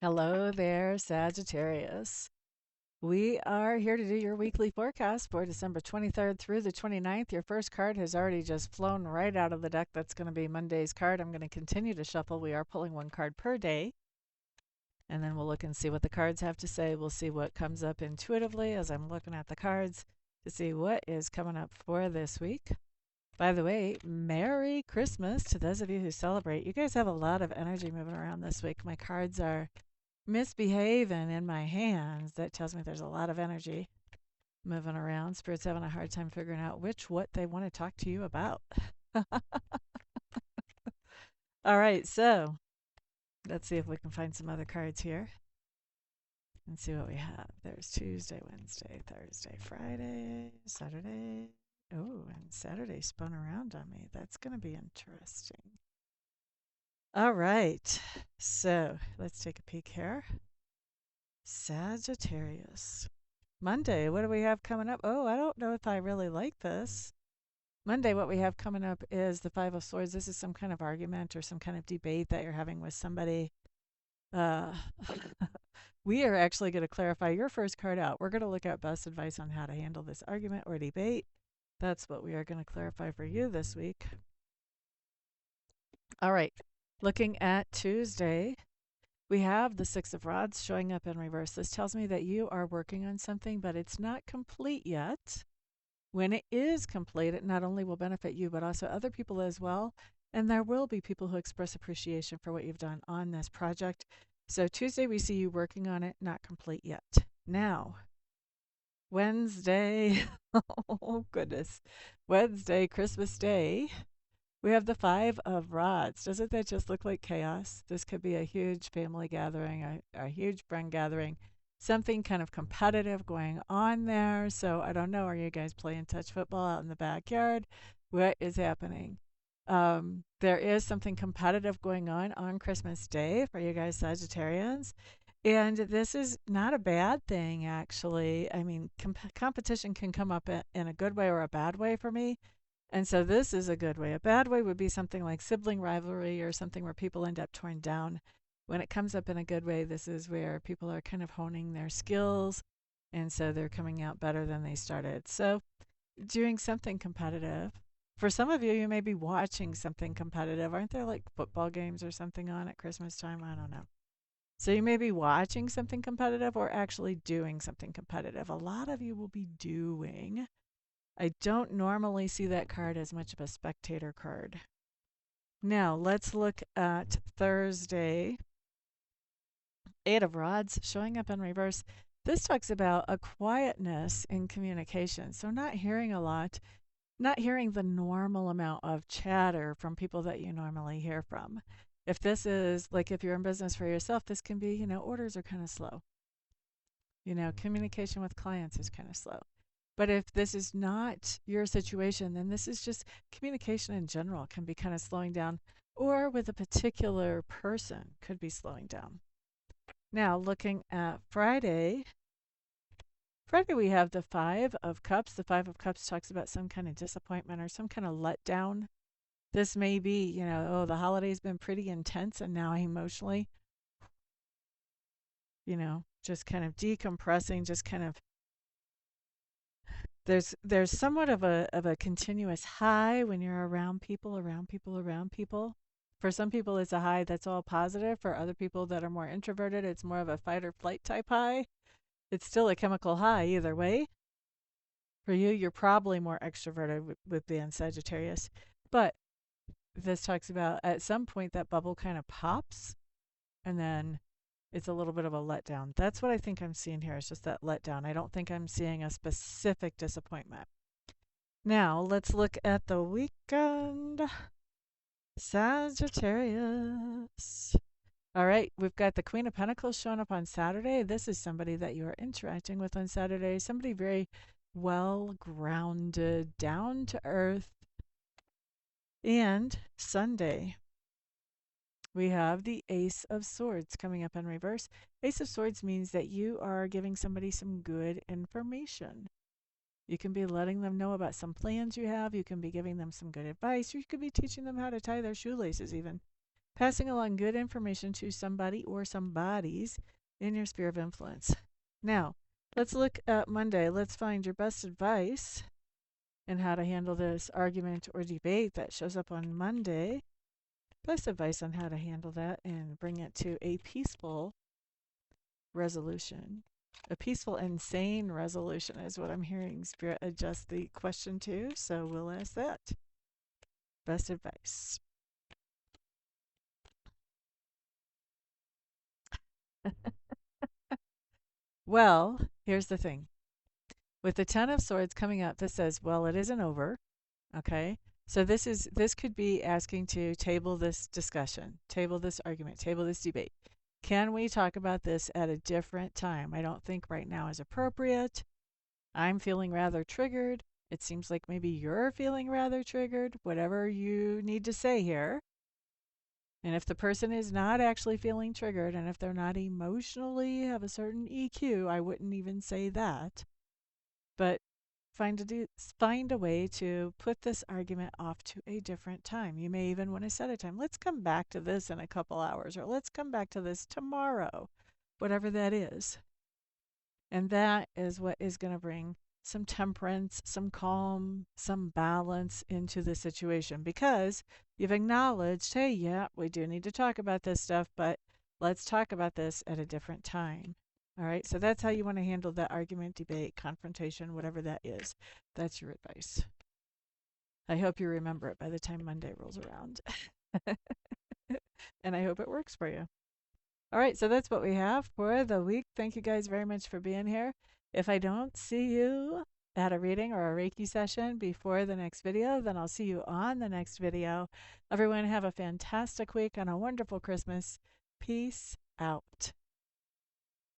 Hello there, Sagittarius. We are here to do your weekly forecast for December 23rd through the 29th. Your first card has already just flown right out of the deck. That's going to be Monday's card. I'm going to continue to shuffle. We are pulling one card per day, and then we'll look and see what the cards have to say. We'll see what comes up intuitively as I'm looking at the cards to see what is coming up for this week. By the way, Merry Christmas to those of you who celebrate. You guys have a lot of energy moving around this week. My cards are misbehaving in my hands. That tells me there's a lot of energy moving around. Spirit's having a hard time figuring out what they want to talk to you about. All right, so let's see if we can find some other cards here and see what we have. There's Tuesday, Wednesday, Thursday, Friday, Saturday. Oh, and Saturday spun around on me. That's going to be interesting. All right, so let's take a peek here. Sagittarius. Monday, what do we have coming up? Oh, I don't know if I really like this. Monday, what we have coming up is the Five of Swords. This is some kind of argument or some kind of debate that you're having with somebody. Uh, we are actually going to clarify your first card out. We're going to look at best advice on how to handle this argument or debate. That's what we are going to clarify for you this week. All right, looking at Tuesday, we have the Six of Rods showing up in reverse. This tells me that you are working on something, but it's not complete yet. When it is complete, it not only will benefit you, but also other people as well. And there will be people who express appreciation for what you've done on this project. So Tuesday, we see you working on it, not complete yet. Now, Wednesday, oh goodness, Wednesday, Christmas Day. We have the Five of Rods. Doesn't that just look like chaos? This could be a huge family gathering, a huge friend gathering, something kind of competitive going on there. So I don't know. Are you guys playing touch football out in the backyard? What is happening? There is something competitive going on Christmas Day for you guys Sagittarians. And this is not a bad thing, actually. I mean, competition can come up in a good way or a bad way for me. And so this is a good way. A bad way would be something like sibling rivalry or something where people end up torn down. When it comes up in a good way, this is where people are kind of honing their skills. And so they're coming out better than they started. So doing something competitive. For some of you, you may be watching something competitive. Aren't there like football games or something on at Christmas time? I don't know. So you may be watching something competitive or actually doing something competitive. A lot of you will be doing. I don't normally see that card as much of a spectator card. Now, let's look at Thursday. Eight of Rods showing up in reverse. This talks about a quietness in communication. So, not hearing a lot, not hearing the normal amount of chatter from people that you normally hear from. If this is like if you're in business for yourself, this can be, orders are kind of slow. Communication with clients is kind of slow. But if this is not your situation, then this is just communication in general can be kind of slowing down, or with a particular person could be slowing down. Now, looking at Friday, we have the Five of Cups. The Five of Cups talks about some kind of disappointment or some kind of letdown. This may be, the holiday's been pretty intense and now emotionally, just kind of decompressing, just kind of there's somewhat of a continuous high when you're around people, around people, around people. For some people, it's a high that's all positive. For other people that are more introverted, it's more of a fight or flight type high. It's still a chemical high either way. For you, you're probably more extroverted with being Sagittarius. But this talks about at some point that bubble kind of pops and then it's a little bit of a letdown. That's what I think I'm seeing here. It's just that letdown. I don't think I'm seeing a specific disappointment. Now, let's look at the weekend. Sagittarius. All right, we've got the Queen of Pentacles showing up on Saturday. This is somebody that you are interacting with on Saturday. Somebody very well grounded, down to earth. And Sunday, we have the Ace of Swords coming up in reverse. Ace of Swords means that you are giving somebody some good information. You can be letting them know about some plans you have. You can be giving them some good advice. Or you could be teaching them how to tie their shoelaces even. passing along good information to somebody or somebodies in your sphere of influence. Now, let's look at Monday. Let's find your best advice and how to handle this argument or debate that shows up on Monday. Best advice on how to handle that and bring it to a peaceful resolution. A peaceful and sane resolution is what I'm hearing Spirit adjust the question to, so we'll ask that. Best advice. Well, here's the thing. With the Ten of Swords coming up, this says, well, it isn't over. Okay. So this could be asking to table this discussion, table this argument, table this debate. Can we talk about this at a different time? I don't think right now is appropriate. I'm feeling rather triggered. It seems like maybe you're feeling rather triggered. Whatever you need to say here. And if the person is not actually feeling triggered, and if they're not emotionally have a certain EQ, I wouldn't even say that. But find a way to put this argument off to a different time. You may even want to set a time. Let's come back to this in a couple hours, or let's come back to this tomorrow, whatever that is. And that is what is going to bring some temperance, some calm, some balance into the situation, because you've acknowledged, hey, yeah, we do need to talk about this stuff, but let's talk about this at a different time. All right, so that's how you want to handle that argument, debate, confrontation, whatever that is. That's your advice. I hope you remember it by the time Monday rolls around. And I hope it works for you. All right, so that's what we have for the week. Thank you guys very much for being here. If I don't see you at a reading or a Reiki session before the next video, then I'll see you on the next video. Everyone have a fantastic week and a wonderful Christmas. Peace out.